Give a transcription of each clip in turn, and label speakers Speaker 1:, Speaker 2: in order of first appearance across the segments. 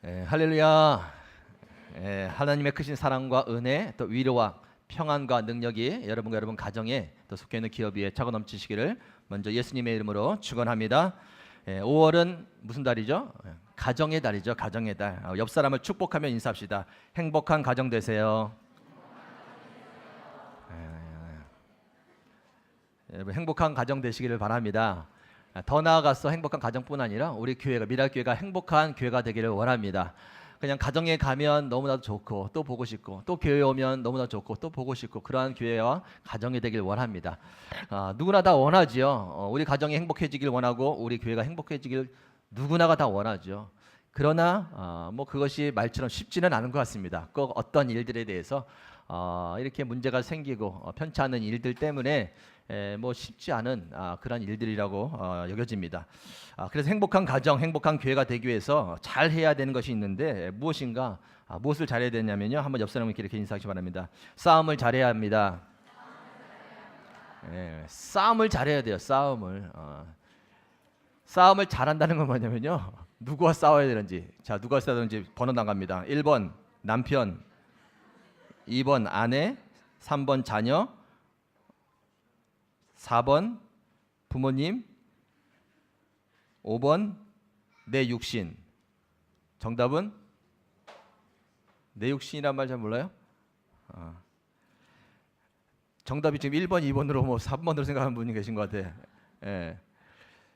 Speaker 1: 할렐루야. 하나님의 크신 사랑과 은혜, 또 위로와 평안과 능력이 여러분과 여러분 가정에 또 속해 있는 기업 위에 차고 넘치시기를 먼저 예수님의 이름으로 축원합니다. 5월은 무슨 달이죠? 가정의 달이죠. 가정의 달. 옆 사람을 축복하며 인사합시다. 행복한 가정 되세요. 여러분 행복한 가정 되시기를 바랍니다. 더 나아가서 행복한 가정뿐 아니라 우리 교회가 미랄교회가 행복한 교회가 되기를 원합니다. 그냥 가정에 가면 너무나도 좋고 또 보고 싶고 또 교회에 오면 너무나도 좋고 또 보고 싶고 그러한 교회와 가정이 되길 원합니다. 누구나 다 원하지요. 우리 가정이 행복해지길 원하고 우리 교회가 행복해지길 누구나가 다 원하죠. 그러나 그것이 말처럼 쉽지는 않은 것 같습니다. 꼭 어떤 일들에 대해서 이렇게 문제가 생기고 편치 않은 일들 때문에 쉽지 않은 그런 일들이라고 여겨집니다. 그래서 행복한 가정, 행복한 교회가 되기 위해서 잘 해야 되는 것이 있는데 무엇인가? 무엇을 잘해야 되냐면요. 한번 옆 사람에게 이렇게 인사하시기 바랍니다. 싸움을 잘해야 합니다. 싸움을 잘해야 돼요. 싸움을 잘한다는 건 뭐냐면요. 누구와 싸워야 되는지. 자, 누가 싸워야 되는지 번호 나갑니다. 1번 남편, 2번 아내, 3번 자녀, 4번 부모님, 5번 내 육신. 정답은 내 육신이란 말 잘 몰라요? 정답이 지금 1번, 2번으로 3번으로 생각하는 분이 계신 것 같아요.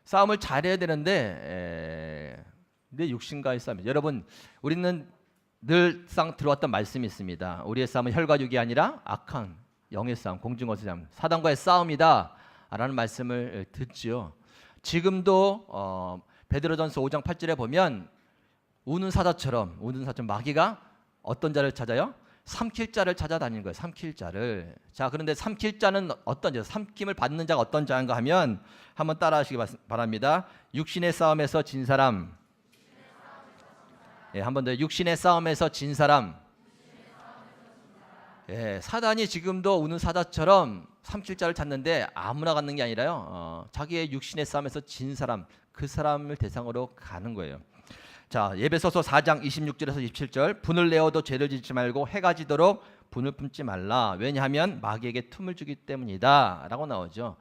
Speaker 1: 싸움을 잘해야 되는데 내 육신과의 싸움. 여러분, 우리는 늘상 들어왔던 말씀이 있습니다. 우리의 싸움은 혈과 육이 아니라 악한 영의 싸움, 공중어의 싸움, 사단과의 싸움이다 라는 말씀을 듣지요. 지금도 베드로전서 5장 8절에 보면 우는 사자처럼 마귀가 어떤 자를 찾아요? 삼킬 자를 찾아다니는 거예요. 삼킬 자를. 자, 그런데 삼킬 자는 어떤 자? 삼킴을 받는 자가 어떤 자인가 하면 한번 따라하시기 바랍니다. 육신의 싸움에서 진 사람. 한 번 더. 육신의 싸움에서 진 사람. 사단이 지금도 우는 사자처럼 삼킬 자를 찾는데 아무나 갖는 게 아니라요. 자기의 육신의 싸움에서 진 사람, 그 사람을 대상으로 가는 거예요. 자, 에베소서 4장 26절에서 27절. 분을 내어도 죄를 짓지 말고 해가 지도록 분을 품지 말라. 왜냐하면 마귀에게 틈을 주기 때문이다 라고 나오죠.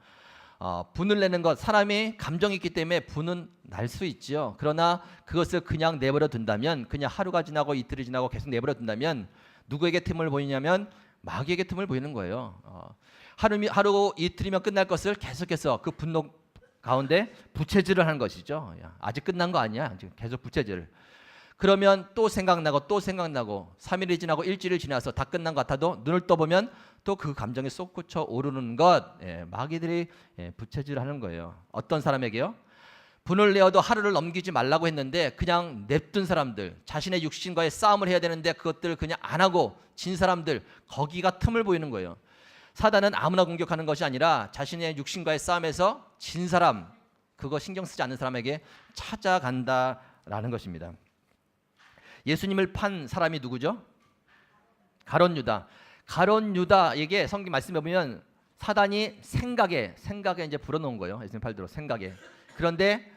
Speaker 1: 분을 내는 것, 사람이 감정이 있기 때문에 분은 날 수 있죠. 그러나 그것을 그냥 내버려 둔다면, 그냥 하루가 지나고 이틀이 지나고 계속 내버려 둔다면 누구에게 틈을 보이냐면 마귀에게 틈을 보이는 거예요. 하루 이틀이면 끝날 것을 계속해서 그 분노 가운데 부채질을 하는 것이죠. 아직 끝난 거 아니야. 지금 계속 부채질. 그러면 또 생각나고 3일이 지나고 일주일이 지나서 다 끝난 것 같아도 눈을 떠보면 또 그 감정이 솟구쳐 오르는 것, 마귀들이 부채질을 하는 거예요. 어떤 사람에게요? 분을 내어도 하루를 넘기지 말라고 했는데 그냥 냅둔 사람들, 자신의 육신과의 싸움을 해야 되는데 그것들을 그냥 안 하고 진 사람들, 거기가 틈을 보이는 거예요. 사단은 아무나 공격하는 것이 아니라 자신의 육신과의 싸움에서 진 사람, 그거 신경 쓰지 않는 사람에게 찾아간다라는 것입니다. 예수님을 판 사람이 누구죠? 가룟 유다. 가룟 유다에게 성경 말씀해 보면 사단이 생각에 이제 불어넣은 거예요. 예수님 팔대로 생각에. 그런데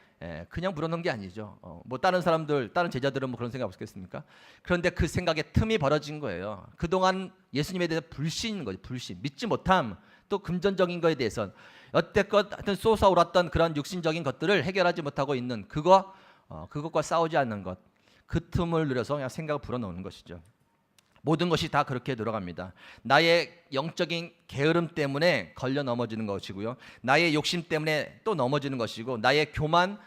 Speaker 1: 그냥 불어넣은 게 아니죠. 다른 사람들, 다른 제자들은 그런 생각 없겠습니까? 그런데 그 생각에 틈이 벌어진 거예요. 그동안 예수님에 대해서 불신인 거죠. 불신, 믿지 못함, 또 금전적인 거에 대해서 여태껏 하여튼 솟아올랐던 그런 육신적인 것들을 해결하지 못하고 있는 그것과 싸우지 않는 것, 그 틈을 누려서 그냥 생각을 불어넣는 것이죠. 모든 것이 다 그렇게 들어갑니다. 나의 영적인 게으름 때문에 걸려 넘어지는 것이고요. 나의 욕심 때문에 또 넘어지는 것이고, 나의 교만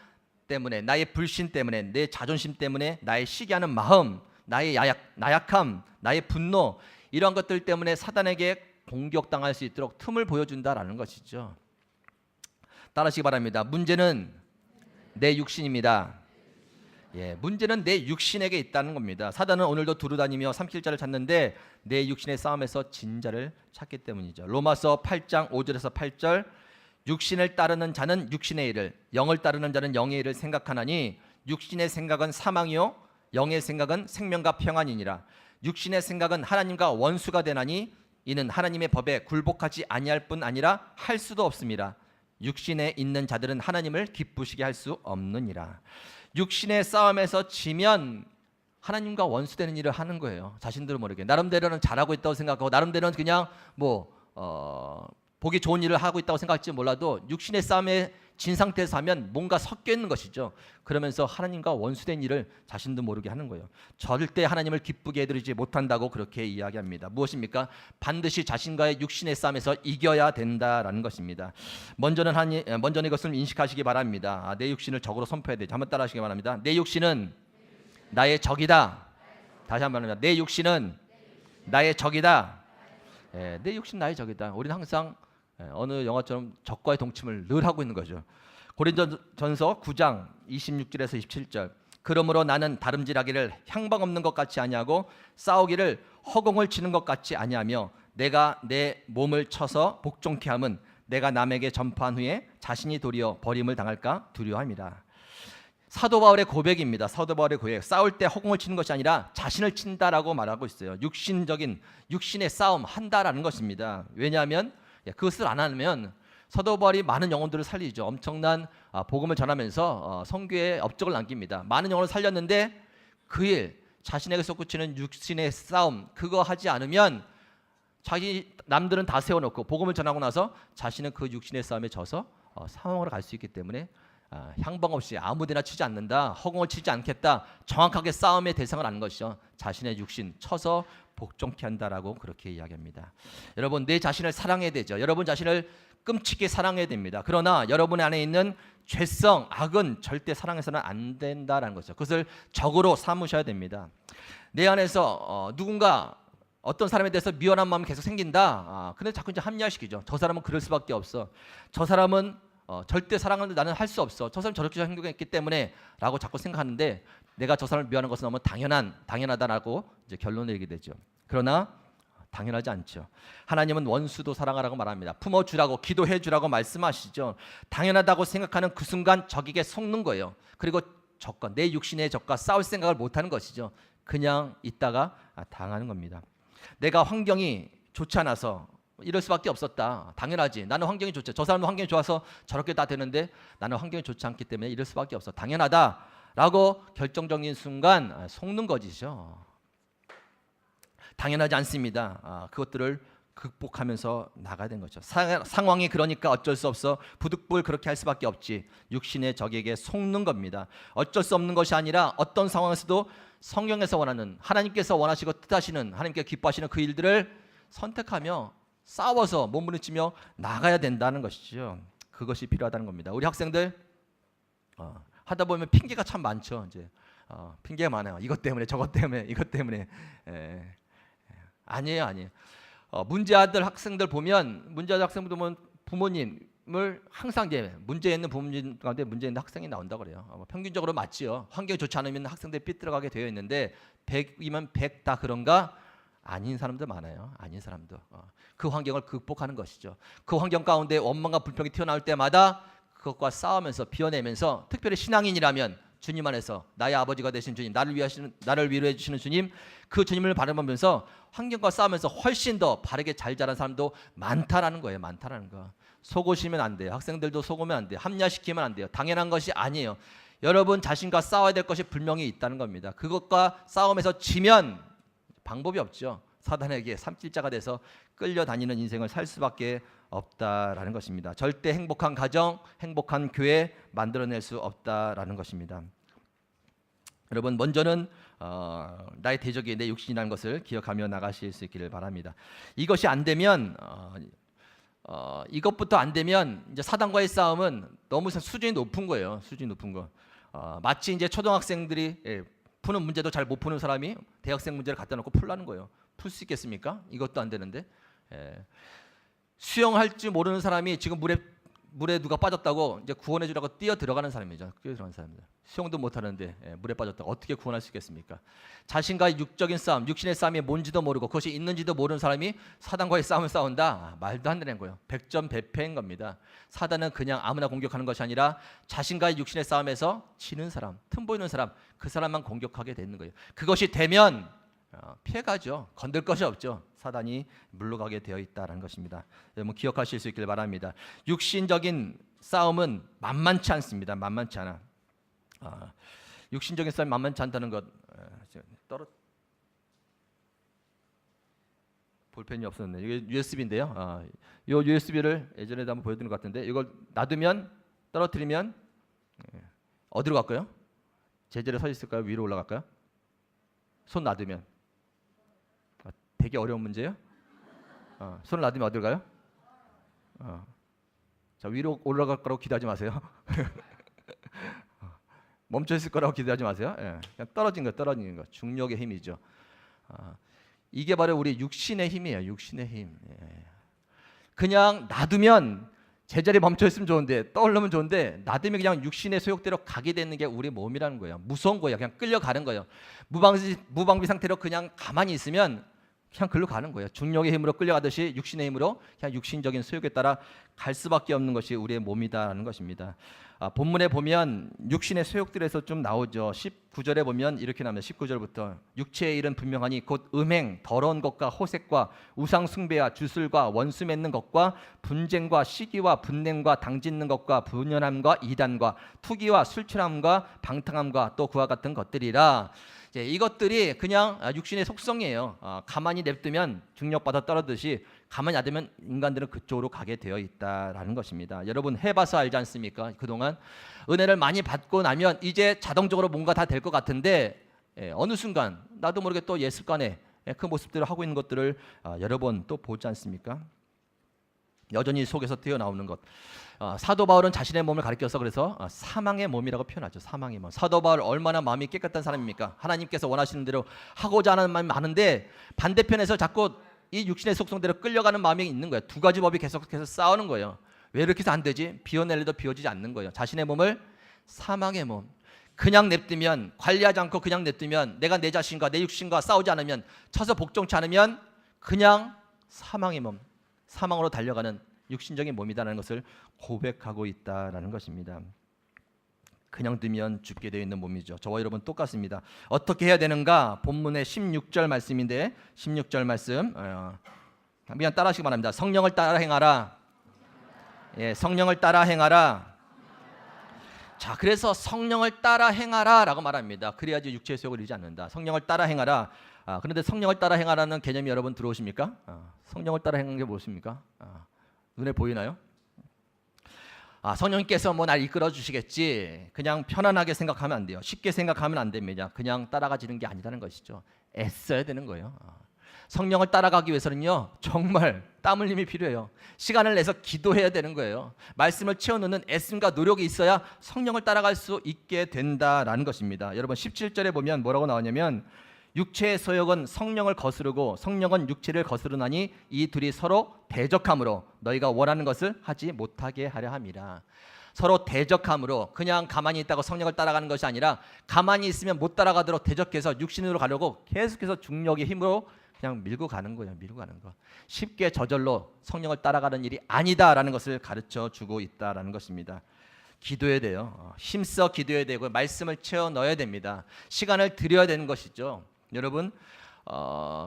Speaker 1: 때문에, 나의 불신 때문에, 내 자존심 때문에, 나의 시기하는 마음, 나의 나약함, 나의 분노, 이런 것들 때문에 사단에게 공격당할 수 있도록 틈을 보여준다라는 것이죠. 따라하시기 바랍니다. 문제는 내 육신입니다. 문제는 내 육신에게 있다는 겁니다. 사단은 오늘도 두루다니며 삼킬 자를 찾는데 내 육신의 싸움에서 진 자를 찾기 때문이죠. 로마서 8장 5절에서 8절. 육신을 따르는 자는 육신의 일을, 영을 따르는 자는 영의 일을 생각하나니 육신의 생각은 사망이요 영의 생각은 생명과 평안이니라. 육신의 생각은 하나님과 원수가 되나니 이는 하나님의 법에 굴복하지 아니할 뿐 아니라 할 수도 없습니다. 육신에 있는 자들은 하나님을 기쁘시게 할 수 없느니라. 육신의 싸움에서 지면 하나님과 원수되는 일을 하는 거예요. 자신들 모르게 나름대로는 잘하고 있다고 생각하고 나름대로는 그냥 보기 좋은 일을 하고 있다고 생각할지 몰라도 육신의 싸움에 진 상태에서 하면 뭔가 섞여 있는 것이죠. 그러면서 하나님과 원수된 일을 자신도 모르게 하는 거예요. 절대 하나님을 기쁘게 해드리지 못한다고 그렇게 이야기합니다. 무엇입니까? 반드시 자신과의 육신의 싸움에서 이겨야 된다라는 것입니다. 먼저는 이것을 인식하시기 바랍니다. 내 육신을 적으로 선포해야 되죠. 한번 따라하시기 바랍니다. 내 육신은 나의 적이다. 다시 한번 합니다. 내 육신은 나의 적이다. 내 육신 나의 적이다. 우리는 항상 어느 영화처럼 적과의 동침을 늘 하고 있는 거죠. 고린도전서 9장 26절에서 27절. 그러므로 나는 다름질하기를 향방 없는 것 같이 아니하고 싸우기를 허공을 치는 것 같이 아니하며 내가 내 몸을 쳐서 복종케 함은 내가 남에게 전파한 후에 자신이 도리어 버림을 당할까 두려워함이라. 사도 바울의 고백입니다. 사도 바울의 고백. 싸울 때 허공을 치는 것이 아니라 자신을 친다라고 말하고 있어요. 육신의 싸움 한다라는 것입니다. 왜냐하면 그것을 안 하면 사도 바울이 많은 영혼들을 살리죠. 엄청난 복음을 전하면서 선교에 업적을 남깁니다. 많은 영혼을 살렸는데 그 일, 자신에게 솟구치는 육신의 싸움 그거 하지 않으면 남들은 다 세워놓고 복음을 전하고 나서 자신은 그 육신의 싸움에 져서 사망으로 갈 수 있기 때문에 향방 없이 아무데나 치지 않는다. 허공을 치지 않겠다. 정확하게 싸움의 대상을 아는 것이죠. 자신의 육신 쳐서 복종케 한다라고 그렇게 이야기합니다. 여러분 내 자신을 사랑해야 되죠. 여러분 자신을 끔찍히 사랑해야 됩니다. 그러나 여러분 안에 있는 죄성, 악은 절대 사랑해서는 안 된다라는 거죠. 그것을 적으로 삼으셔야 됩니다. 내 안에서 누군가 어떤 사람에 대해서 미워한 마음이 계속 생긴다. 근데 자꾸 이제 합리화시키죠. 저 사람은 그럴 수밖에 없어. 저 사람은 절대 사랑을 나는 할 수 없어. 저 사람 저렇게 행동했기 때문에 라고 자꾸 생각하는데 내가 저 사람을 미워하는 것은 너무 당연하다라고 이제 결론을 내리게 되죠. 그러나 당연하지 않죠. 하나님은 원수도 사랑하라고 말합니다. 품어주라고 기도해주라고 말씀하시죠. 당연하다고 생각하는 그 순간 적에게 속는 거예요. 그리고 내 육신의 적과 싸울 생각을 못하는 것이죠. 그냥 있다가 당하는 겁니다. 내가 환경이 좋지 않아서 이럴 수밖에 없었다. 당연하지. 나는 환경이 좋죠. 저 사람은 환경이 좋아서 저렇게 다 되는데 나는 환경이 좋지 않기 때문에 이럴 수밖에 없어. 당연하다라고 결정적인 순간 속는 거지죠. 당연하지 않습니다. 그것들을 극복하면서 나가야 되는 거죠. 상황이 그러니까 어쩔 수 없어. 부득불 그렇게 할 수밖에 없지. 육신의 적에게 속는 겁니다. 어쩔 수 없는 것이 아니라 어떤 상황에서도 성경에서 원하는 하나님께서 원하시고 뜻하시는 하나님께 기뻐하시는 그 일들을 선택하며 싸워서 몸부림치며 나가야 된다는 것이죠. 그것이 필요하다는 겁니다. 우리 학생들 하다 보면 핑계가 참 많죠. 이제 핑계가 많아요. 이것 때문에 저것 때문에 이것 때문에 아니에요. 문제아들 학생들 보면 부모님을 항상 문제 있는 부모님 가운데 문제 있는 학생이 나온다고 그래요. 평균적으로 맞지요. 환경이 좋지 않으면 학생들이 삐뚤어가게 되어 있는데 100이면 100 다 그런가? 아닌 사람도 많아요. 아닌 사람도. 그 환경을 극복하는 것이죠. 그 환경 가운데 원망과 불평이 튀어나올 때마다 그것과 싸우면서 비워내면서 특별히 신앙인이라면 주님 안에서 나의 아버지가 되신 주님, 나를 위로해 주시는 주님, 그 주님을 바라보면서 환경과 싸우면서 훨씬 더 바르게 잘 자란 사람도 많다라는 거예요. 많다라는 거. 속으시면 안 돼요. 학생들도 속으면 안 돼요. 합리화시키면 안 돼요. 당연한 것이 아니에요. 여러분 자신과 싸워야 될 것이 분명히 있다는 겁니다. 그것과 싸움에서 지면 방법이 없죠. 사단에게 삼킬자가 돼서 끌려다니는 인생을 살 수밖에 없다라는 것입니다. 절대 행복한 가정, 행복한 교회 만들어낼 수 없다라는 것입니다. 여러분 먼저는 나의 대적이 내 육신이라는 것을 기억하며 나가실 수 있기를 바랍니다. 이것이 안 되면 이것부터 안 되면 이제 사단과의 싸움은 너무 수준이 높은 거예요. 수준이 높은 거. 마치 이제 초등학생들이 푸는 문제도 잘 못 푸는 사람이 대학생 문제를 갖다 놓고 풀라는 거예요. 풀 수 있겠습니까? 이것도 안 되는데. 수영할 줄 모르는 사람이 지금 물에 누가 빠졌다고 이제 구원해 주라고 뛰어 들어가는 사람이죠. 뛰어 들어가는 사람입니다. 수영도 못 하는데 물에 빠졌다고 어떻게 구원할 수 있겠습니까? 자신과의 육적인 싸움, 육신의 싸움이 뭔지도 모르고 그것이 있는지도 모르는 사람이 사단과의 싸움을 싸운다? 말도 안 되는 거예요. 백전백패인 겁니다. 사단은 그냥 아무나 공격하는 것이 아니라 자신과의 육신의 싸움에서 지는 사람, 틈보이는 사람, 그 사람만 공격하게 되는 거예요. 그것이 되면 피해가죠. 건들 것이 없죠. 사단이 물러가게 되어 있다는 것입니다. 여러분 기억하실 수 있길 바랍니다. 육신적인 싸움은 만만치 않습니다. 만만치 않아. 육신적인 싸움이 만만치 않다는 것 떨어 볼펜이 없었네. 이게 USB인데요. 이 USB를 예전에도 한번 보여드린 것 같은데 이걸 놔두면 떨어뜨리면 어디로 갈까요? 제자리에 서 있을까요? 위로 올라갈까요? 손 놔두면 되게 어려운 문제예요. 손을 놔두면 어디로 가요? 자, 위로 올라갈 거라고 기대하지 마세요. 멈춰 있을 거라고 기대하지 마세요. 그냥 떨어지는 거. 중력의 힘이죠. 이게 바로 우리 육신의 힘이에요. 육신의 힘. 그냥 놔두면 제자리에 멈춰 있으면 좋은데 떠오르면 좋은데 놔두면 그냥 육신의 소욕대로 가게 되는 게 우리 몸이라는 거예요. 무서운 거예요. 그냥 끌려가는 거예요. 무방비 상태로 그냥 가만히 있으면 그냥 글로 가는 거예요. 중력의 힘으로 끌려가듯이 육신의 힘으로 그냥 육신적인 소욕에 따라 갈 수밖에 없는 것이 우리의 몸이다라는 것입니다. 본문에 보면 육신의 소욕들에서 좀 나오죠. 19절에 보면 이렇게 나옵니다. 19절부터 육체의 일은 분명하니 곧 음행, 더러운 것과 호색과 우상 숭배와 주술과 원수 맺는 것과 분쟁과 시기와 분냄과 당짓는 것과 분연함과 이단과 투기와 술취함과 방탕함과 또 그와 같은 것들이라. 이것들이 그냥 육신의 속성이에요. 가만히 냅두면 중력받아 떨어지듯이 가만히 놔두면 인간들은 그쪽으로 가게 되어 있다라는 것입니다. 여러분 해봐서 알지 않습니까? 그동안 은혜를 많이 받고 나면 이제 자동적으로 뭔가 다 될 것 같은데 어느 순간 나도 모르게 또 옛 습관에 그 모습들을 하고 있는 것들을 여러 번 또 보지 않습니까? 여전히 속에서 튀어나오는 것. 사도 바울은 자신의 몸을 가리켜서 그래서 사망의 몸이라고 표현하죠. 사망의 몸. 사도 바울 얼마나 마음이 깨끗한 사람입니까? 하나님께서 원하시는 대로 하고자 하는 마음이 많은데 반대편에서 자꾸 이 육신의 속성대로 끌려가는 마음이 있는 거예요. 두 가지 법이 계속해서 싸우는 거예요. 왜 이렇게 해서 안 되지? 비워낼래도 비워지지 않는 거예요. 자신의 몸을 사망의 몸. 그냥 냅두면 관리하지 않고 그냥 냅두면 내가 내 자신과 내 육신과 싸우지 않으면 쳐서 복종치 않으면 그냥 사망의 몸. 사망으로 달려가는 육신적인 몸이다라는 것을 고백하고 있다라는 것입니다. 그냥 두면 죽게 되어 있는 몸이죠. 저와 여러분 똑같습니다. 어떻게 해야 되는가? 본문의 16절 말씀인데 16절 말씀 그냥 따라하시기 바랍니다. 성령을 따라 행하라. 성령을 따라 행하라. 자, 그래서 성령을 따라 행하라라고 말합니다. 그래야지 육체의 소욕을 이루지 않는다. 성령을 따라 행하라. 그런데 성령을 따라 행하라는 개념이 여러분 들어오십니까? 성령을 따라 행하는 게 무엇입니까? 눈에 보이나요? 성령님께서 뭐 날 이끌어 주시겠지. 그냥 편안하게 생각하면 안 돼요. 쉽게 생각하면 안 됩니다. 그냥 따라가지는 게 아니라는 것이죠. 애써야 되는 거예요. 성령을 따라가기 위해서는요, 정말 땀 흘림이 필요해요. 시간을 내서 기도해야 되는 거예요. 말씀을 채워넣는 애씀과 노력이 있어야 성령을 따라갈 수 있게 된다라는 것입니다. 여러분 17절에 보면 뭐라고 나오냐면 육체의 소욕은 성령을 거스르고 성령은 육체를 거스르나니 이 둘이 서로 대적함으로 너희가 원하는 것을 하지 못하게 하려 함이라. 서로 대적함으로 그냥 가만히 있다고 성령을 따라가는 것이 아니라 가만히 있으면 못 따라가도록 대적해서 육신으로 가려고 계속해서 중력의 힘으로 그냥 밀고 가는 거예요. 밀고 가는 거. 쉽게 저절로 성령을 따라가는 일이 아니다라는 것을 가르쳐 주고 있다라는 것입니다. 기도해야 돼요. 힘써 기도해야 되고 말씀을 채워 넣어야 됩니다. 시간을 들여야 되는 것이죠. 여러분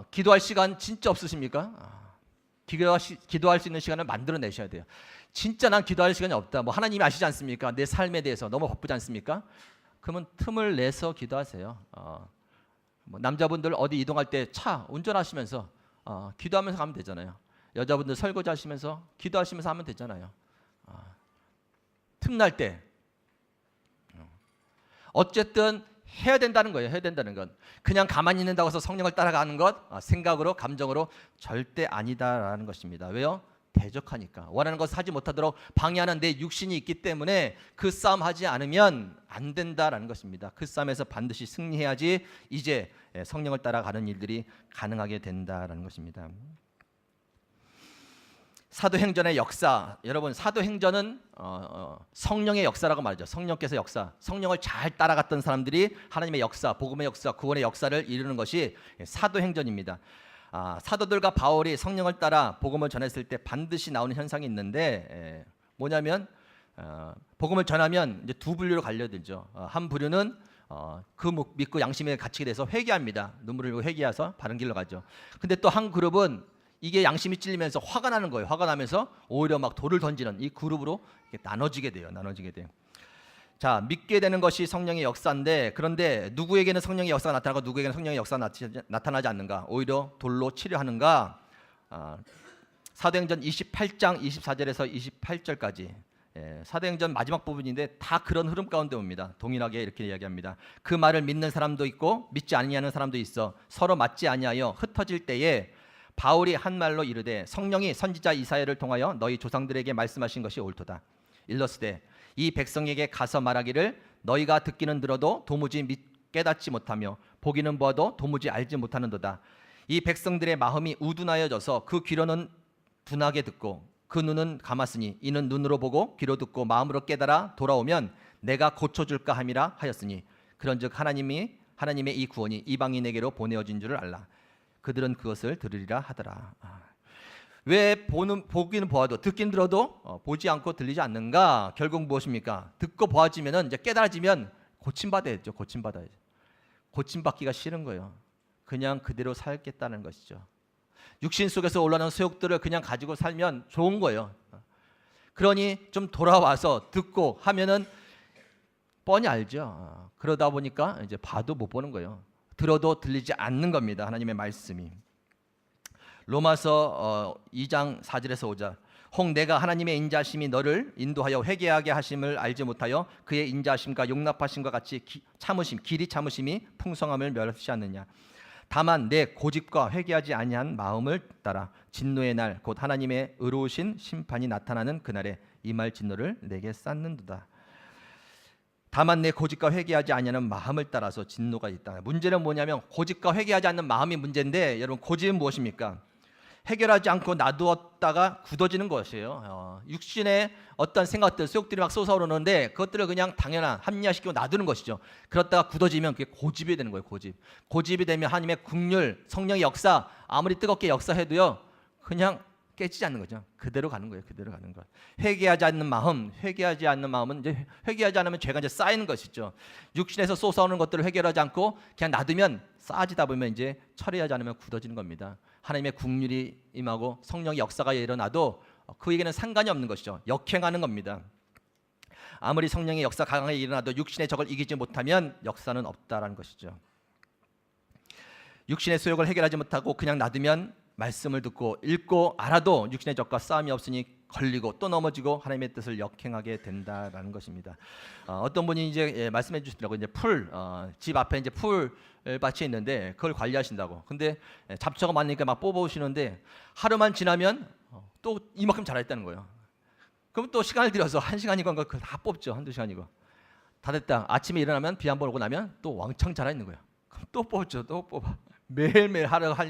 Speaker 1: 기도할 시간 진짜 없으십니까? 기도할 수 있는 시간을 만들어내셔야 돼요. 진짜 난 기도할 시간이 없다. 뭐 하나님이 아시지 않습니까? 내 삶에 대해서 너무 바쁘지 않습니까? 그러면 틈을 내서 기도하세요. 뭐 남자분들 어디 이동할 때 차 운전하시면서 기도하면서 가면 되잖아요. 여자분들 설거지 하시면서 기도하시면서 하면 되잖아요. 틈날 때 어쨌든 해야 된다는 거예요. 해야 된다는 건 그냥 가만히 있는다고 해서 성령을 따라가는 것 생각으로 감정으로 절대 아니다라는 것입니다. 왜요? 대적하니까 원하는 것을 하지 못하도록 방해하는 내 육신이 있기 때문에 그 싸움 하지 않으면 안 된다라는 것입니다. 그 싸움에서 반드시 승리해야지 이제 성령을 따라가는 일들이 가능하게 된다라는 것입니다. 사도행전의 역사, 여러분 사도행전은 성령의 역사라고 말하죠. 성령께서 역사, 성령을 잘 따라갔던 사람들이 하나님의 역사, 복음의 역사, 구원의 역사를 이루는 것이 사도행전입니다. 사도들과 바울이 성령을 따라 복음을 전했을 때 반드시 나오는 현상이 있는데 뭐냐면 복음을 전하면 이제 두 분류로 갈려들죠. 한 부류는 그 믿고 양심에 갇히게 돼서 회개합니다. 눈물을 흘리고 회개해서 바른 길로 가죠. 근데 또 한 그룹은 이게 양심이 찔리면서 화가 나는 거예요. 화가 나면서 오히려 막 돌을 던지는 이 그룹으로 이렇게 나눠지게 돼요. 자, 믿게 되는 것이 성령의 역사인데, 그런데 누구에게는 성령의 역사가 나타나고 누구에게는 성령의 역사가 나타나지 않는가? 오히려 돌로 치려하는가? 사도행전 28장 24절에서 28절까지 사도행전 마지막 부분인데 다 그런 흐름 가운데 옵니다. 동일하게 이렇게 이야기합니다. 그 말을 믿는 사람도 있고 믿지 아니하는 사람도 있어 서로 맞지 아니하여 흩어질 때에 바울이 한 말로 이르되 성령이 선지자 이사야를 통하여 너희 조상들에게 말씀하신 것이 옳도다. 일러스되 이 백성에게 가서 말하기를 너희가 듣기는 들어도 도무지 깨닫지 못하며 보기는 보아도 도무지 알지 못하는도다. 이 백성들의 마음이 우둔하여져서 그 귀로는 둔하게 듣고 그 눈은 감았으니 이는 눈으로 보고 귀로 듣고 마음으로 깨달아 돌아오면 내가 고쳐줄까 함이라 하였으니 그런즉 하나님의 이 구원이 이방인에게로 보내어진 줄을 알라. 그들은 그것을 들으리라 하더라. 왜 보기는 보아도 듣긴 들어도 보지 않고 들리지 않는가? 결국 무엇입니까? 듣고 보아지면은 이제 깨달아지면 고침받아야죠. 고침받아야죠. 고침받기가 싫은 거예요. 그냥 그대로 살겠다는 것이죠. 육신 속에서 올라오는 소욕들을 그냥 가지고 살면 좋은 거예요. 그러니 좀 돌아와서 듣고 하면은 뻔히 알죠. 그러다 보니까 이제 봐도 못 보는 거예요. 들어도 들리지 않는 겁니다. 하나님의 말씀이. 로마서 2장 4절에서 5절. 혹 내가 하나님의 인자하심이 너를 인도하여 회개하게 하심을 알지 못하여 그의 인자하심과 용납하심과 같이 참으심, 길이 참으심이 풍성함을 멸시하느냐. 다만 내 고집과 회개하지 아니한 마음을 따라 진노의 날 곧 하나님의 의로우신 심판이 나타나는 그날에 이 말 진노를 내게 쌓는도다. 다만 내 고집과 회개하지 아니하는 마음을 따라서 진노가 있다. 문제는 뭐냐면 고집과 회개하지 않는 마음이 문제인데, 여러분 고집은 무엇입니까? 해결하지 않고 놔두었다가 굳어지는 것이에요. 육신의 어떤 생각들, 소욕들이 막 솟아오르는데 그것들을 그냥 당연한 합리화시키고 놔두는 것이죠. 그렇다가 굳어지면 그게 고집이 되는 거예요. 고집이 되면 하나님의 긍휼, 성령의 역사 아무리 뜨겁게 역사해도요 그냥 깨지지 않는 거죠. 그대로 가는 거예요. 그대로 가는 것. 회개하지 않는 마음은 이제 회개하지 않으면 죄가 이제 쌓이는 것이죠. 육신에서 솟아오는 것들을 해결하지 않고 그냥 놔두면 쌓아지다 보면 이제 처리하지 않으면 굳어지는 겁니다. 하나님의 긍휼이 임하고 성령의 역사가 일어나도 그에게는 상관이 없는 것이죠. 역행하는 겁니다. 아무리 성령의 역사 강하게 일어나도 육신의 적을 이기지 못하면 역사는 없다라는 것이죠. 육신의 소욕을 해결하지 못하고 그냥 놔두면 말씀을 듣고 읽고 알아도 육신의 적과 싸움이 없으니 걸리고 또 넘어지고 하나님의 뜻을 역행하게 된다라는 것입니다. 어떤 분이 이제 말씀해 주시더라고요. 이제 집 앞에 이제 풀밭이 있는데 그걸 관리하신다고. 근데 잡초가 많으니까 막 뽑아오시는데 하루만 지나면 또 이만큼 자라있다는 거예요. 그럼 또 시간을 들여서 1시간이건 그거 다 뽑죠. 한두 시간이고. 다 됐다. 아침에 일어나면 비 한 번 오고 나면 또 왕창 자라있는 거예요. 그럼 또 뽑죠. 또 뽑아. 매일매일 하려고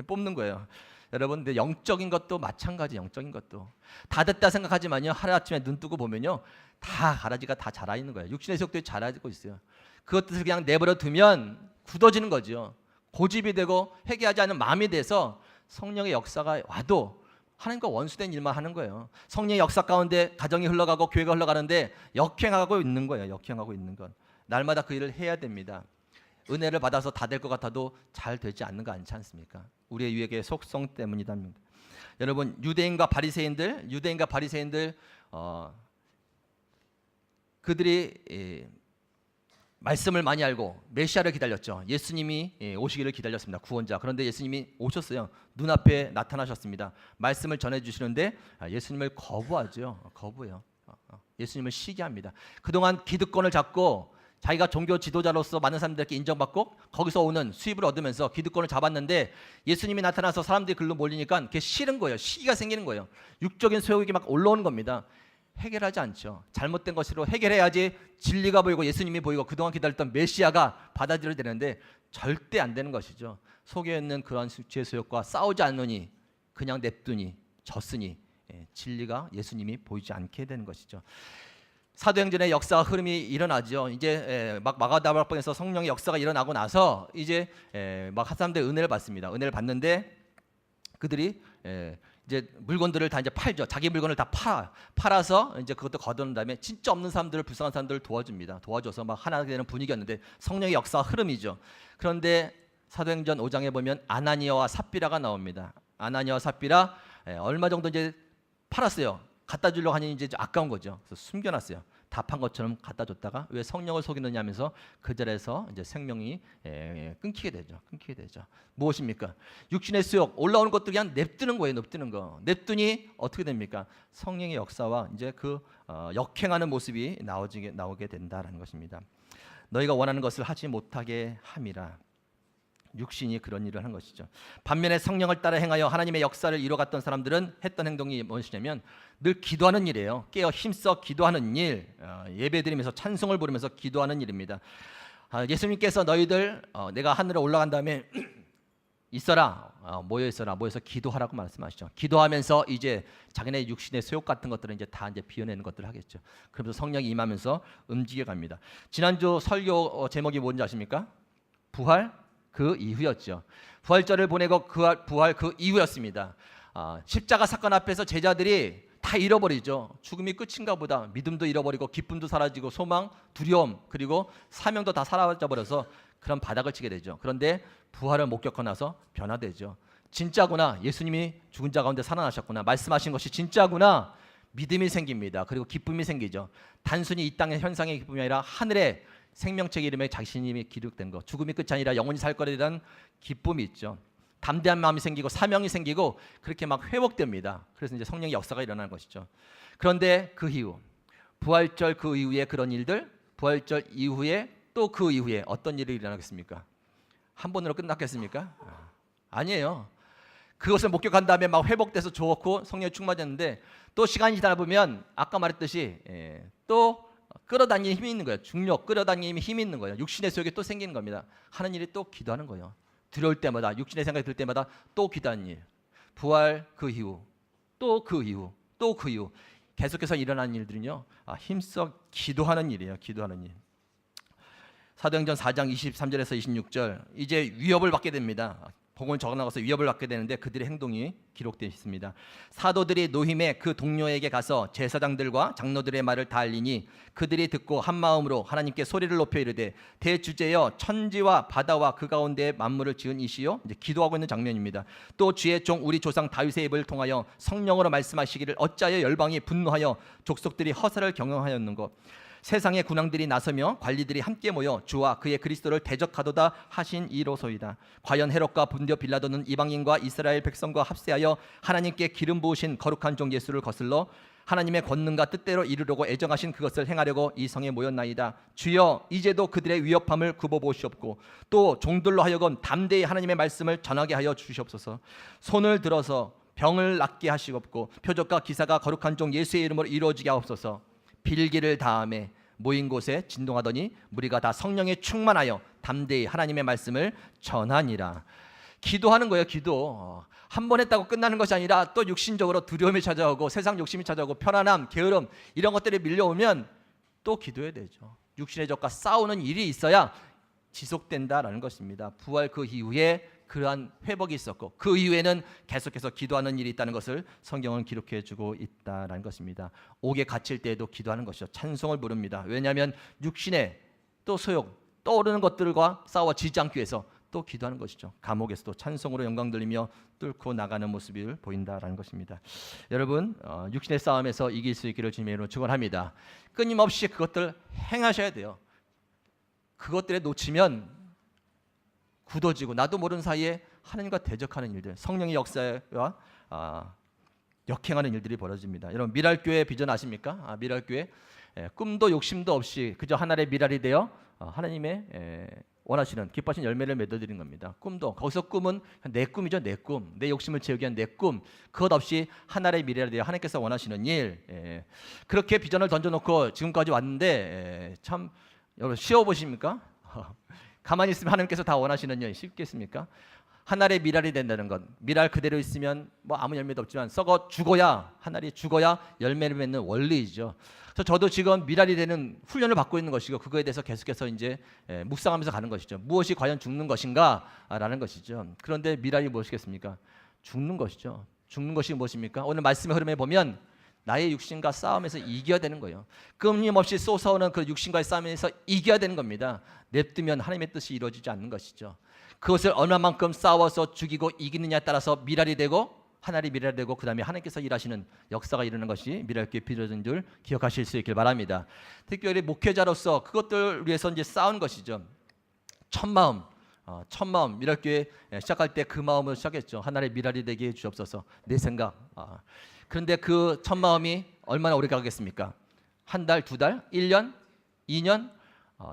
Speaker 1: 뽑는 거예요. 여러분, 근데 영적인 것도 마찬가지. 영적인 것도 다 됐다 생각하지만요, 하루아침에 눈 뜨고 보면요 다 가라지가 다 자라 있는 거예요. 육신의 속도에 자라고 있어요. 그것들을 그냥 내버려 두면 굳어지는 거죠. 고집이 되고 회개하지 않는 마음이 돼서 성령의 역사가 와도 하나님과 원수된 일만 하는 거예요. 성령의 역사 가운데 가정이 흘러가고 교회가 흘러가는데 역행하고 있는 거예요. 역행하고 있는 건. 날마다 그 일을 해야 됩니다. 은혜를 받아서 다 될 것 같아도 잘 되지 않는 거 아니지 않습니까? 우리의 유익의 속성 때문이다. 여러분, 유대인과 바리새인들 그들이 말씀을 많이 알고 메시아를 기다렸죠. 예수님이 오시기를 기다렸습니다. 구원자. 그런데 예수님이 오셨어요. 눈앞에 나타나셨습니다. 말씀을 전해주시는데 예수님을 거부하죠. 거부해요. 예수님을 시기합니다. 그동안 기득권을 잡고 자기가 종교 지도자로서 많은 사람들에게 인정받고 거기서 오는 수입을 얻으면서 기득권을 잡았는데 예수님이 나타나서 사람들이 글로 몰리니까 그게 싫은 거예요. 시기가 생기는 거예요. 육적인 소욕이 막 올라오는 겁니다. 해결하지 않죠. 잘못된 것으로 해결해야지 진리가 보이고 예수님이 보이고 그동안 기다렸던 메시아가 받아들여야 되는데 절대 안 되는 것이죠. 속에 있는 그런 죄 소욕과 싸우지 않으니 그냥 냅두니 졌으니 진리가 예수님이 보이지 않게 되는 것이죠. 사도행전의 역사와 흐름이 일어나죠. 이제 막 마가다락방에서 성령의 역사가 일어나고 나서 이제 막 한 사람들 은혜를 받습니다. 은혜를 받는데 그들이 이제 물건들을 다 이제 팔죠. 자기 물건을 다 팔아서 이제 그것도 거둔 다음에 진짜 없는 사람들을, 불쌍한 사람들을 도와줍니다. 도와줘서 막 하나 되는 분위기였는데 성령의 역사와 흐름이죠. 그런데 사도행전 5장에 보면 아나니아와 삽비라가 나옵니다. 아나니아와 삽비라 얼마 정도 이제 팔았어요. 갖다 주려고 하니 이제 아까운 거죠. 그래서 숨겨놨어요. 답한 것처럼 갖다 줬다가 왜 성령을 속이느냐 하면서 그 자리에서 이제 생명이 끊기게 되죠. 무엇입니까? 육신의 수욕 올라오는 것들 그냥 냅두는 거예요. 냅두는 거. 냅두니 어떻게 됩니까? 성령의 역사와 이제 그 역행하는 모습이 나오게 된다라는 것입니다. 너희가 원하는 것을 하지 못하게 함이라. 육신이 그런 일을 한 것이죠. 반면에 성령을 따라 행하여 하나님의 역사를 이뤄갔던 사람들은 했던 행동이 무엇이냐면 늘 기도하는 일이에요. 깨어 힘써 기도하는 일, 예배드리면서 찬송을 부르면서 기도하는 일입니다. 예수님께서 너희들 내가 하늘에 올라간 다음에 있어라, 모여서 기도하라고 말씀하시죠. 기도하면서 이제 자기네 육신의 소욕 같은 것들은 이제 다 이제 비워내는 것들을 하겠죠. 그러면서 성령이 임하면서 움직여 갑니다. 지난주 설교 제목이 뭔지 아십니까? 부활 그 이후였죠. 부활절을 보내고 부활 그 이후였습니다. 십자가 사건 앞에서 제자들이 다 잃어버리죠. 죽음이 끝인가 보다. 믿음도 잃어버리고 기쁨도 사라지고 소망, 두려움 그리고 사명도 다 사라져버려서 그런 바닥을 치게 되죠. 그런데 부활을 목격하고 나서 변화되죠. 진짜구나. 예수님이 죽은 자 가운데 살아나셨구나. 말씀하신 것이 진짜구나. 믿음이 생깁니다. 그리고 기쁨이 생기죠. 단순히 이 땅의 현상의 기쁨이 아니라 하늘의 생명책 이름에 자신이 기록된 것, 죽음이 끝이 아니라 영원히 살 거에 대한 기쁨이 있죠. 담대한 마음이 생기고 사명이 생기고 그렇게 막 회복됩니다. 그래서 이제 성령의 역사가 일어나는 것이죠. 그런데 그 이후 부활절 그 이후에 그런 일들, 부활절 이후에 또 그 이후에 어떤 일이 일어나겠습니까? 한 번으로 끝났겠습니까? 아니에요. 그것을 목격한 다음에 막 회복돼서 좋고 성령에 충만했는데 또 시간이 지나다 보면 아까 말했듯이 또 끌어당기는 힘이 있는 거예요. 중력, 끌어당기는 힘이 있는 거예요. 육신의 소욕이 또 생기는 겁니다. 하는 일이 또 기도하는 거예요. 두려울 때마다, 육신의 생각이 들 때마다 또 기도하는 일. 부활 그 이후, 또 그 이후, 또 그 이후. 계속해서 일어나는 일들은요. 힘써 기도하는 일이에요. 기도하는 일. 사도행전 4장 23절에서 26절. 이제 위협을 받게 됩니다. 복음을 적어나가서 위협을 받게 되는데 그들의 행동이 기록되어 있습니다. 사도들이 노힘의 그 동료에게 가서 제사장들과 장로들의 말을 다 알리니 그들이 듣고 한 마음으로 하나님께 소리를 높여 이르되 대주제여 천지와 바다와 그 가운데 만물을 지은 이시요. 이제 기도하고 있는 장면입니다. 또 주의 종 우리 조상 다윗의 입을 통하여 성령으로 말씀하시기를 어찌하여 열방이 분노하여 족속들이 허사를 경영하였는고 세상의 군왕들이 나서며 관리들이 함께 모여 주와 그의 그리스도를 대적하도다 하신 이로소이다. 과연 헤롯과 본디오 빌라도는 이방인과 이스라엘 백성과 합세하여 하나님께 기름 부으신 거룩한 종 예수를 거슬러 하나님의 권능과 뜻대로 이루려고 애정하신 그것을 행하려고 이 성에 모였나이다. 주여 이제도 그들의 위협함을 굽어보시옵고 또 종들로 하여금 담대히 하나님의 말씀을 전하게 하여 주시옵소서. 손을 들어서 병을 낫게 하시옵고 표적과 기사가 거룩한 종 예수의 이름으로 이루어지게 하옵소서. 빌기를 다음에 모인 곳에 진동하더니 무리가 다 성령에 충만하여 담대히 하나님의 말씀을 전하니라. 기도하는 거예요. 기도. 한 번 했다고 끝나는 것이 아니라 또 육신적으로 두려움이 찾아오고 세상 욕심이 찾아오고 편안함, 게으름 이런 것들이 밀려오면 또 기도해야 되죠. 육신의 적과 싸우는 일이 있어야 지속된다라는 것입니다. 부활 그 이후에 그러한 회복이 있었고 그 이후에는 계속해서 기도하는 일이 있다는 것을 성경은 기록해주고 있다라는 것입니다. 옥에 갇힐 때에도 기도하는 것이죠. 찬송을 부릅니다. 왜냐하면 육신의 또 소욕 떠오르는 것들과 싸워지지 않기 위해서 또 기도하는 것이죠. 감옥에서도 찬송으로 영광 돌리며 뚫고 나가는 모습을 보인다라는 것입니다. 여러분 육신의 싸움에서 이길 수 있기를 주님의 이름으로 축원합니다. 끊임없이 그것들 행하셔야 돼요. 그것들에 놓치면 굳어지고 나도 모르는 사이에 하나님과 대적하는 일들, 성령의 역사와 역행하는 일들이 벌어집니다. 여러분 미랄교회 비전 아십니까? 미랄교회 꿈도 욕심도 없이 그저 하나의 미랄이 되어 하나님의 원하시는 기뻐하신 열매를 맺어드리는 겁니다. 꿈도 거기서 꿈은 내 꿈이죠. 내 꿈, 내 욕심을 채우기 위한 내 꿈. 그것 없이 하나의 미래를 되어 하나님께서 원하시는 일. 그렇게 비전을 던져놓고 지금까지 왔는데 참 여러분 쉬워 보십니까? 가만히 있으면 하나님께서 다 원하시는 일 쉽겠습니까? 하나의 미랄이 된다는 것. 미랄 그대로 있으면 뭐 아무 열매도 없지만 썩어 죽어야 하나리 죽어야 열매를 맺는 원리이죠. 그래서 저도 지금 미랄이 되는 훈련을 받고 있는 것이고 그거에 대해서 계속해서 이제 묵상하면서 가는 것이죠. 무엇이 과연 죽는 것인가라는 것이죠. 그런데 미랄이 무엇이겠습니까? 죽는 것이죠. 죽는 것이 무엇입니까? 오늘 말씀의 흐름에 보면 나의 육신과 싸움에서 이겨야 되는 거예요. 끊임없이 솟아오는 그 육신과의 싸움에서 이겨야 되는 겁니다. 냅두면 하나님의 뜻이 이루어지지 않는 것이죠. 그것을 얼마만큼 싸워서 죽이고 이기느냐에 따라서 미랄이 되고 하나님이 미랄이 되고 그 다음에 하나님께서 일하시는 역사가 일어나는 것이 미랄교회 필요한 줄 기억하실 수 있길 바랍니다. 특별히 목회자로서 그것들 위해서 이제 싸운 것이죠. 첫 마음 미랄교회 시작할 때 그 마음으로 시작했죠. 하나님의 미랄이 되게 해주옵소서. 내 생각. 그런데 그 첫 마음이 얼마나 오래 가겠습니까? 한 달, 두 달, 1년, 2년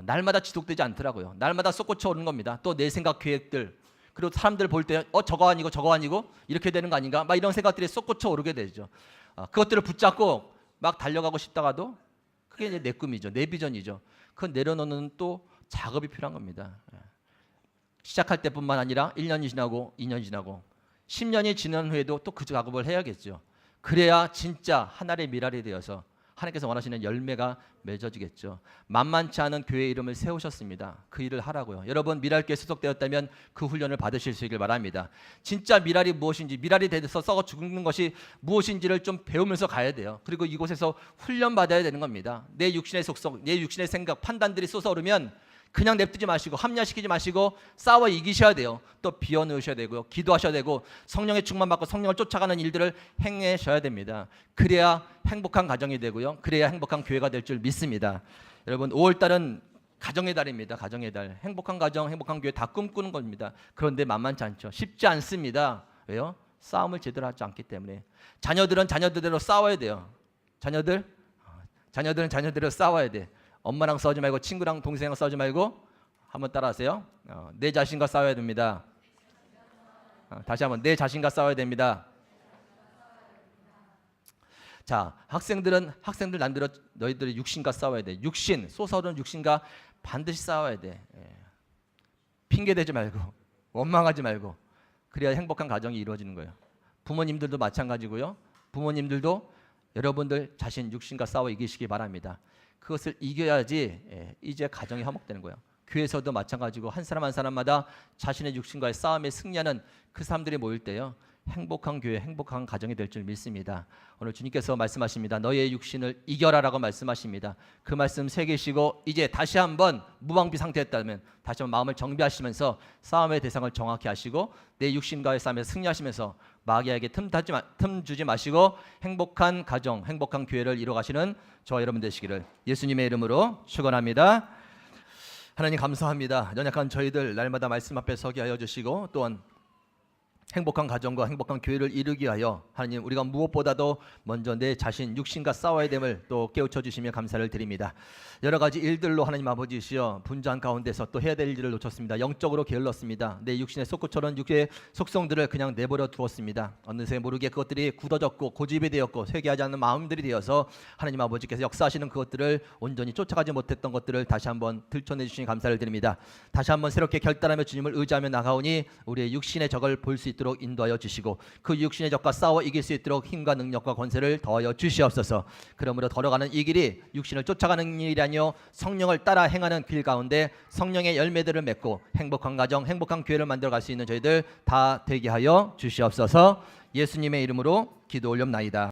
Speaker 1: 날마다 지속되지 않더라고요. 날마다 솟구쳐 오는 겁니다. 또 내 생각, 계획들, 그리고 사람들 볼 때 저거 아니고 이렇게 되는 거 아닌가? 막 이런 생각들이 솟구쳐 오르게 되죠. 그것들을 붙잡고 막 달려가고 싶다가도 그게 이제 내 꿈이죠. 내 비전이죠. 그건 내려놓는 또 작업이 필요한 겁니다. 시작할 때뿐만 아니라 1년이 지나고 2년이 지나고 10년이 지난 후에도 또 그 작업을 해야겠죠. 그래야 진짜 하나님의 미랄이 되어서 하나님께서 원하시는 열매가 맺어지겠죠. 만만치 않은 교회 이름을 세우셨습니다. 그 일을 하라고요. 여러분 미랄교회에 소속되었다면 그 훈련을 받으실 수 있길 바랍니다. 진짜 미랄이 무엇인지, 미랄이 돼서 썩어 죽는 것이 무엇인지를 좀 배우면서 가야 돼요. 그리고 이곳에서 훈련받아야 되는 겁니다. 내 육신의 속성, 내 육신의 생각, 판단들이 솟아오르면 그냥 냅두지 마시고 합리화시키지 마시고 싸워 이기셔야 돼요. 또 비워놓으셔야 되고요. 기도하셔야 되고 성령의 충만받고 성령을 쫓아가는 일들을 행하셔야 됩니다. 그래야 행복한 가정이 되고요. 그래야 행복한 교회가 될 줄 믿습니다. 여러분 5월달은 가정의 달입니다. 가정의 달. 행복한 가정, 행복한 교회 다 꿈꾸는 겁니다. 그런데 만만치 않죠. 쉽지 않습니다. 왜요? 싸움을 제대로 하지 않기 때문에. 자녀들은 자녀들대로 싸워야 돼요. 자녀들은 자녀들대로 싸워야 돼. 엄마랑 싸우지 말고 친구랑 동생이랑 싸우지 말고 한번 따라하세요. 내 자신과 싸워야 됩니다. 다시 한번 내 자신과 싸워야 됩니다. 자, 학생들 난들어 너희들이 육신과 싸워야 돼. 육신 솟아오르는 육신과 반드시 싸워야 돼. 핑계 대지 말고 원망하지 말고 그래야 행복한 가정이 이루어지는 거예요. 부모님들도 마찬가지고요. 부모님들도 여러분들 자신 육신과 싸워 이기시기 바랍니다. 그것을 이겨야지 이제 가정이 화목되는 거예요. 교회에서도 마찬가지고 한 사람 한 사람마다 자신의 육신과의 싸움에 승리하는 그 사람들이 모일 때요. 행복한 교회, 행복한 가정이 될 줄 믿습니다. 오늘 주님께서 말씀하십니다. 너의 육신을 이겨라라고 말씀하십니다. 그 말씀 새기시고 이제 다시 한번 무방비 상태였다면 다시 한번 마음을 정비하시면서 싸움의 대상을 정확히 하시고 내 육신과의 싸움에 승리하시면서 마귀에게 틈 주지 마시고 행복한 가정, 행복한 교회를 이뤄가시는 저와 여러분 되시기를 예수님의 이름으로 축원합니다. 하나님 감사합니다. 연약한 저희들 날마다 말씀 앞에 서게 하여 주시고 또한 행복한 가정과 행복한 교회를 이루기 위하여 하나님 우리가 무엇보다도 먼저 내 자신 육신과 싸워야 됨을 또 깨우쳐 주시며 감사를 드립니다. 여러 가지 일들로 하나님 아버지시여 분주한 가운데서 또 해야 될 일들을 놓쳤습니다. 영적으로 게을렀습니다. 내 육신의 솟구처럼 육의 속성들을 그냥 내버려 두었습니다. 어느새 모르게 그것들이 굳어졌고 고집이 되었고 회개하지 않는 마음들이 되어서 하나님 아버지께서 역사하시는 그것들을 온전히 쫓아가지 못했던 것들을 다시 한번 들춰내 주시니 감사를 드립니다. 다시 한번 새롭게 결단하며 주님을 의지하며 나가오니 우리의 육신의 적을 볼 수 있도록 인도하여 주시고 그 육신의 적과 싸워 이길 수 있도록 힘과 능력과 권세를 더하여 주시옵소서. 그러므로 걸어가는 이 길이 육신을 쫓아가는 일이 아니요 성령을 따라 행하는 길 가운데 성령의 열매들을 맺고 행복한 가정, 행복한 교회를 만들어갈 수 있는 저희들 다 되게 하여 주시옵소서. 예수님의 이름으로 기도 올렵나이다.